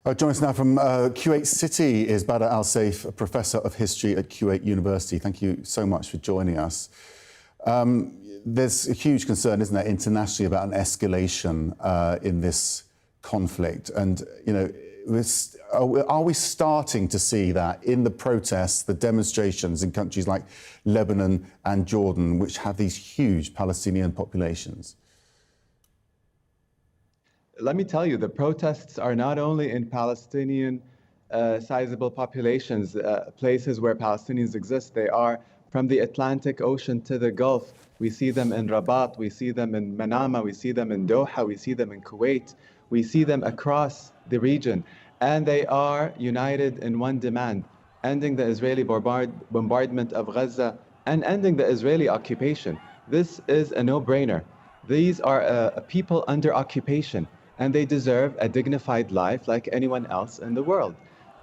Joining us now from Kuwait City is Badr al-Saif, a professor of history at Kuwait University. Thank you so much for joining us. There's a huge concern, isn't there, internationally about an escalation in this conflict. And, you know, are we starting to see that in the protests, the demonstrations in countries like Lebanon and Jordan, which have these huge Palestinian populations? Let me tell you, the protests are not only in Palestinian sizable populations, places where Palestinians exist. They are from the Atlantic Ocean to the Gulf. We see them in Rabat, we see them in Manama, we see them in Doha, we see them in Kuwait, we see them across the region. And they are united in one demand: ending the Israeli bombardment of Gaza and ending the Israeli occupation. This is a no-brainer. These are a people under occupation, and they deserve a dignified life like anyone else in the world.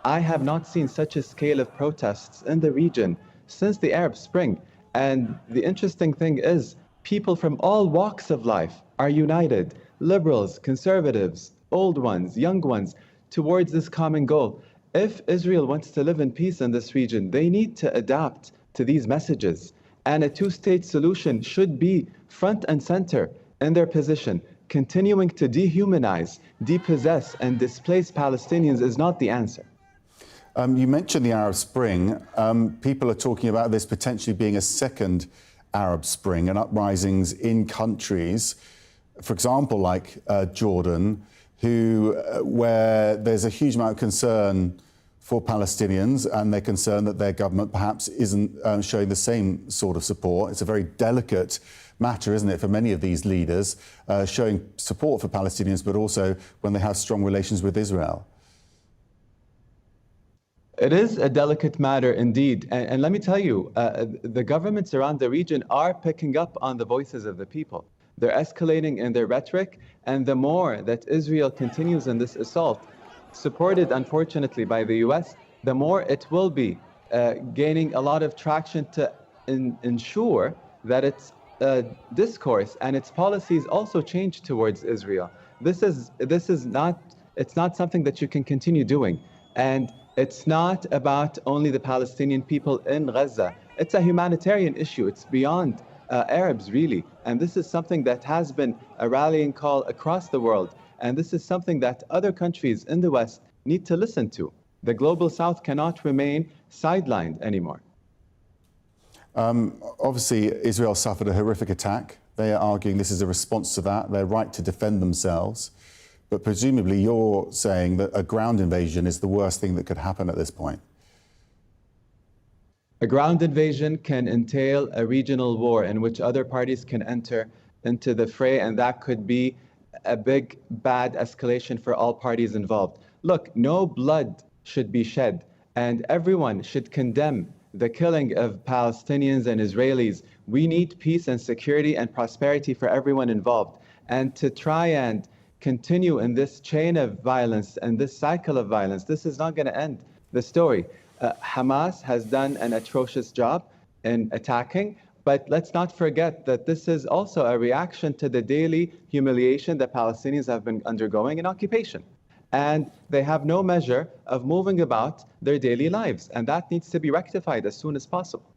I have not seen such a scale of protests in the region since the Arab Spring. And the interesting thing is, people from all walks of life are united: liberals, conservatives, old ones, young ones, towards this common goal. If Israel wants to live in peace in this region, they need to adapt to these messages. And a two-state solution should be front and center in their position. Continuing to dehumanize, depossess, and displace Palestinians is not the answer. You mentioned the Arab Spring. People are talking about this potentially being a second Arab Spring and uprisings in countries, for example, like Jordan, where there's a huge amount of concern for Palestinians, and they're concerned that their government perhaps isn't showing the same sort of support. It's a very delicate matter, isn't it, for many of these leaders, showing support for Palestinians, but also when they have strong relations with Israel. It is a delicate matter indeed. And let me tell you, the governments around the region are picking up on the voices of the people. They're escalating in their rhetoric, and the more that Israel continues in this assault, supported unfortunately by the US, the more it will be gaining a lot of traction to ensure that its discourse and its policies also change towards Israel. It's not something that you can continue doing. And it's not about only the Palestinian people in Gaza. It's a humanitarian issue. It's beyond Arabs, really. And this is something that has been a rallying call across the world. And this is something that other countries in the West need to listen to. The global South cannot remain sidelined anymore. Obviously, Israel suffered a horrific attack. They are arguing this is a response to that, their right to defend themselves. But presumably you're saying that a ground invasion is the worst thing that could happen at this point. A ground invasion can entail a regional war in which other parties can enter into the fray, and that could be a big, bad escalation for all parties involved. Look, no blood should be shed, and everyone should condemn the killing of Palestinians and Israelis. We need peace and security and prosperity for everyone involved. And to try and continue in this chain of violence and this cycle of violence, this is not going to end the story. Hamas has done an atrocious job in attacking, but let's not forget that this is also a reaction to the daily humiliation that Palestinians have been undergoing in occupation. And they have no measure of moving about their daily lives, and that needs to be rectified as soon as possible.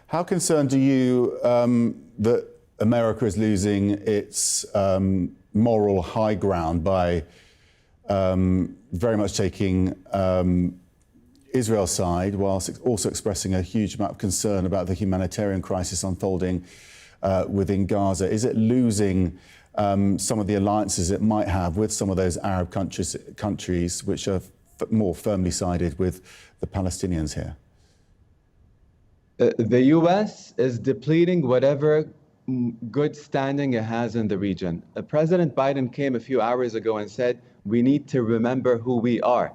How concerned are you that America is losing its moral high ground by very much taking Israel's side, whilst also expressing a huge amount of concern about the humanitarian crisis unfolding within Gaza? Is it losing some of the alliances it might have with some of those Arab countries which are more firmly sided with the Palestinians here? The US is depleting whatever good standing it has in the region. President Biden came a few hours ago and said, we need to remember who we are.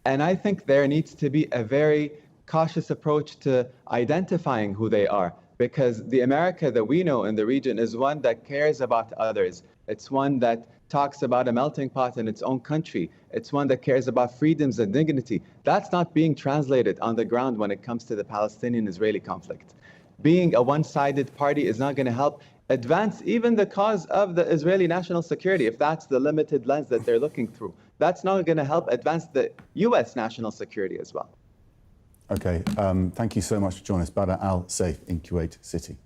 And I think there needs to be a very cautious approach to identifying who they are, because the America that we know in the region is one that cares about others. It's one that talks about a melting pot in its own country. It's one that cares about freedoms and dignity. That's not being translated on the ground when it comes to the Palestinian-Israeli conflict. Being a one-sided party is not going to help advance even the cause of the Israeli national security, if that's the limited lens that they're looking through. that's not going to help advance the US national security as well. Okay, thank you so much for joining us. Badr al-Saif in Kuwait City.